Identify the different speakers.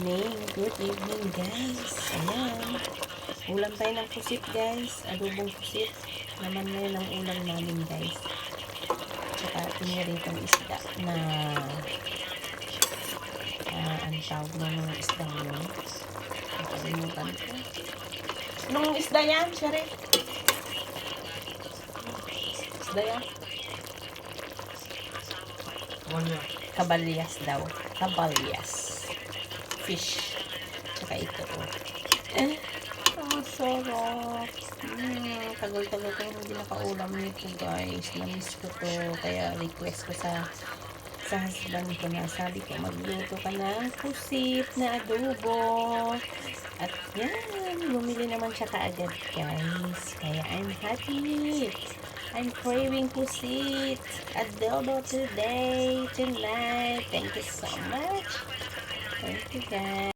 Speaker 1: Good evening guys. Ayan. Ulam tayo ng pusit guys. Adobong pusit. Naman na yun ang ulam namin guys. Tsaka piniritong isda na ang tawag ng mga isda yun. Nakalimutan ko. Anong isda yan, Sherry? Isda yan? Kabalyas daw. Kabalyas. Fish. Tsaka ito. Sarap. Tagal-tagal ko hindi nakaulam nito guys. Namiss ko to. Kaya request ko sa husband ko na sabi ko magluto ka ng pusit na adobo. At yan. Bumili naman siya kaagad guys. Kaya I'm happy. I'm craving pusit adobo tonight. Thank you so much. Thank you guys.